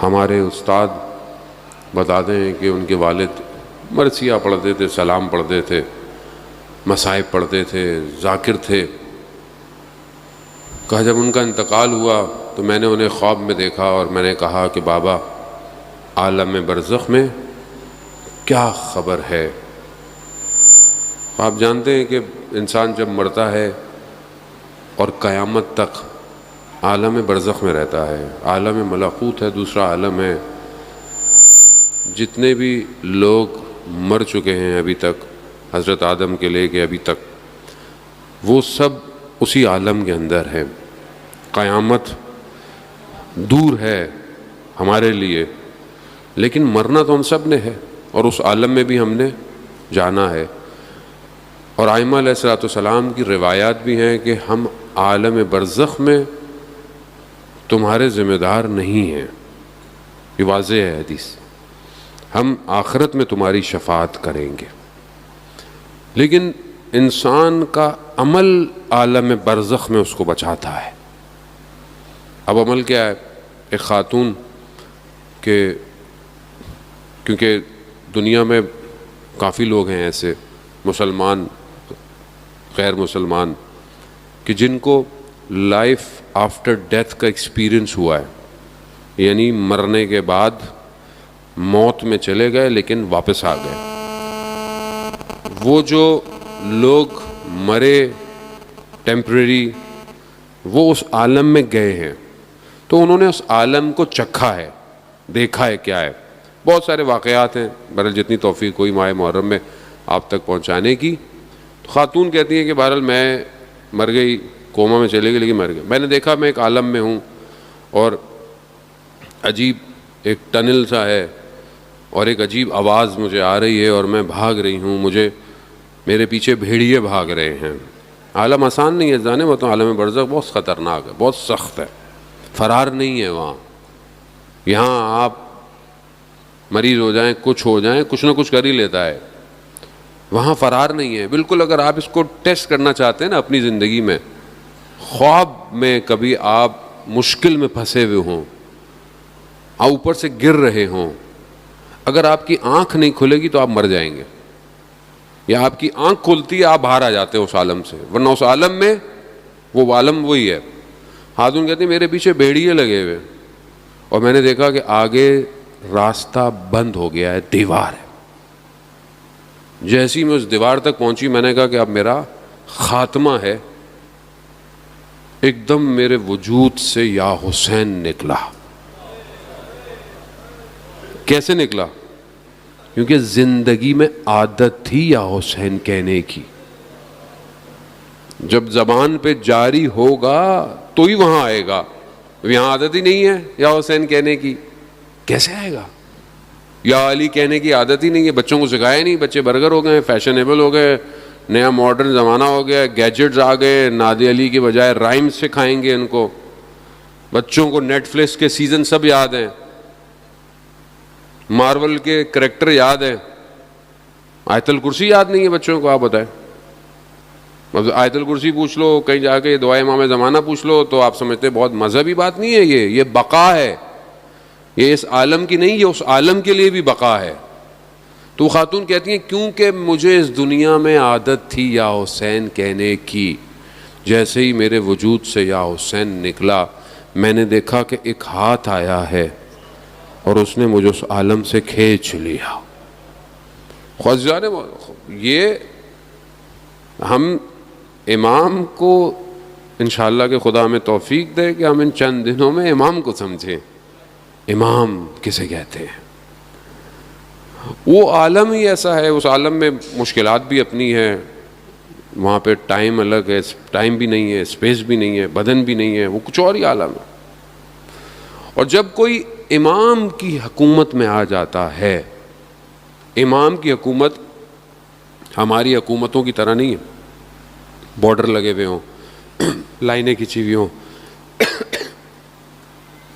ہمارے استاد بتاتے ہیں کہ ان کے والد مرثیہ پڑھتے تھے، سلام پڑھتے تھے، مصائب پڑھتے تھے، ذاکر تھے. کہا جب ان کا انتقال ہوا تو میں نے انہیں خواب میں دیکھا اور میں نے کہا کہ بابا عالم برزخ میں کیا خبر ہے؟ آپ جانتے ہیں کہ انسان جب مرتا ہے اور قیامت تک عالم برزخ میں رہتا ہے. عالم ملکوت ہے، دوسرا عالم ہے. جتنے بھی لوگ مر چکے ہیں ابھی تک، حضرت آدم کے لے کے ابھی تک، وہ سب اسی عالم کے اندر ہیں. قیامت دور ہے ہمارے لیے، لیکن مرنا تو ہم سب نے ہے اور اس عالم میں بھی ہم نے جانا ہے. اور ائمہ علیہ الصلوۃ والسلام کی روایات بھی ہیں کہ ہم عالم برزخ میں تمہارے ذمہ دار نہیں ہیں. یہ واضح ہے حدیث. ہم آخرت میں تمہاری شفاعت کریں گے. لیکن انسان کا عمل عالم برزخ میں اس کو بچاتا ہے. اب عمل کیا ہے؟ ایک خاتون کہ کیونکہ دنیا میں کافی لوگ ہیں ایسے مسلمان غیر مسلمان کہ جن کو لائف آفٹر ڈیتھ کا ایکسپیرئنس ہوا ہے، یعنی مرنے کے بعد موت میں چلے گئے لیکن واپس آ گئے. وہ جو لوگ مرے ٹیمپریری، وہ اس عالم میں گئے ہیں تو انہوں نے اس عالم کو چکھا ہے، دیکھا ہے کیا ہے. بہت سارے واقعات ہیں، بہرحال جتنی توفیق ہوئی ماہ محرم میں آپ تک پہنچانے کی. خاتون کہتی ہیں کہ بہرحال میں مر گئی، کوما میں چلے گئی لیکن مر گئی. میں نے دیکھا میں ایک عالم میں ہوں اور عجیب ایک ٹنل سا ہے اور ایک عجیب آواز مجھے آ رہی ہے اور میں بھاگ رہی ہوں، مجھے میرے پیچھے بھیڑیے بھاگ رہے ہیں. عالم آسان نہیں ہے، جانے بتاؤں عالم برزخ بہت خطرناک ہے، بہت سخت ہے. فرار نہیں ہے وہاں. یہاں آپ مریض ہو جائیں، کچھ ہو جائیں، کچھ نہ کچھ کر ہی لیتا ہے. وہاں فرار نہیں ہے بالکل. اگر آپ اس کو ٹیسٹ کرنا چاہتے ہیں نا اپنی زندگی میں، خواب میں کبھی آپ مشکل میں پھنسے ہوئے ہوں، اوپر سے گر رہے ہوں، اگر آپ کی آنکھ نہیں کھلے گی تو آپ مر جائیں گے. یا آپ کی آنکھ کھلتی ہے آپ باہر آ جاتے ہیں اس عالم سے، ورنہ اس عالم میں وہ عالم وہی ہے. خاتون کہتے ہیں میرے پیچھے بھیڑیے لگے ہوئے اور میں نے دیکھا کہ آگے راستہ بند ہو گیا ہے، دیوار ہے. جیسی میں اس دیوار تک پہنچی میں نے کہا کہ اب میرا خاتمہ ہے. ایک دم میرے وجود سے یا حسین نکلا. کیسے نکلا؟ کیونکہ زندگی میں عادت تھی یا حسین کہنے کی. جب زبان پہ جاری ہوگا تو ہی وہاں آئے گا. یہاں عادت ہی نہیں ہے یا حسین کہنے کی، کیسے آئے گا؟ یا علی کہنے کی عادت ہی نہیں ہے، بچوں کو سکھایا نہیں. بچے برگر ہو گئے، فیشنیبل ہو گئے، نیا ماڈرن زمانہ ہو گیا، گیجٹس آ گئے. نادی علی کی بجائے رائم سکھائیں گے ان کو. بچوں کو نیٹ فلکس کے سیزن سب یاد ہیں، مارول کے کریکٹر یاد ہیں. آیت الکرسی یاد نہیں ہے بچوں کو. آپ بتائیں، آیت الکرسی پوچھ لو، کہیں جا کے دعائے امام زمانہ پوچھ لو تو آپ سمجھتے بہت مذہبی بات نہیں ہے. یہ بقا ہے. یہ اس عالم کی نہیں، یہ اس عالم کے لیے بھی بقا ہے. تو خاتون کہتی ہیں کیونکہ مجھے اس دنیا میں عادت تھی یا حسین کہنے کی. جیسے ہی میرے وجود سے یا حسین نکلا میں نے دیکھا کہ ایک ہاتھ آیا ہے اور اس نے مجھے اس عالم سے کھینچ لیا. یہ ہم امام کو انشاءاللہ کہ خدا ہمیں توفیق دے کہ ہم ان چند دنوں میں امام کو سمجھیں. امام کسے کہتے ہیں؟ وہ عالم ہی ایسا ہے. اس عالم میں مشکلات بھی اپنی ہیں. وہاں پہ ٹائم الگ ہے، ٹائم بھی نہیں ہے، اسپیس بھی نہیں ہے، بدن بھی نہیں ہے. وہ کچھ اور ہی عالم ہے. اور جب کوئی امام کی حکومت میں آ جاتا ہے، امام کی حکومت ہماری حکومتوں کی طرح نہیں ہے، بارڈر لگے ہوئے ہوں، لائنیں کھینچی ہوئی ہوں،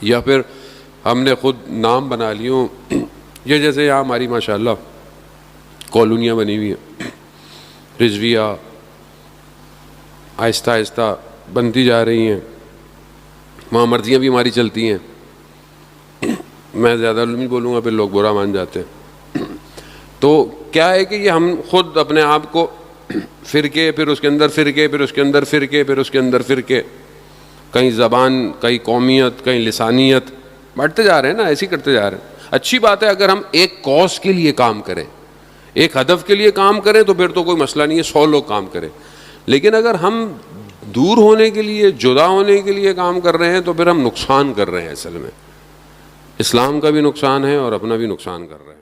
یا پھر ہم نے خود نام بنا لیے ہوں. یہ جیسے یہاں ہماری ماشاءاللہ کالونیاں بنی ہوئی ہیں، رضویہ آہستہ آہستہ بنتی جا رہی ہیں. وہاں مرضیاں بھی ہماری چلتی ہیں. میں زیادہ نہیں بولوں گا پھر لوگ برا مان جاتے ہیں. تو کیا ہے کہ یہ ہم خود اپنے آپ کو فرقے، پھر اس کے اندر فرقے، پھر اس کے اندر فرقے، پھر اس کے اندر فرقے، کہیں زبان، کہیں قومیت، کہیں لسانیت، بانٹتے جا رہے ہیں نا، ایسے ہی کرتے جا رہے ہیں. اچھی بات ہے اگر ہم ایک کاز کے لیے کام کریں، ایک ہدف کے لیے کام کریں تو پھر تو کوئی مسئلہ نہیں ہے، 100 لوگ کام کریں. لیکن اگر ہم دور ہونے کے لیے، جدا ہونے کے لیے کام کر رہے ہیں تو پھر ہم نقصان کر رہے ہیں. اصل میں اسلام کا بھی نقصان ہے اور اپنا بھی نقصان کر رہے ہیں.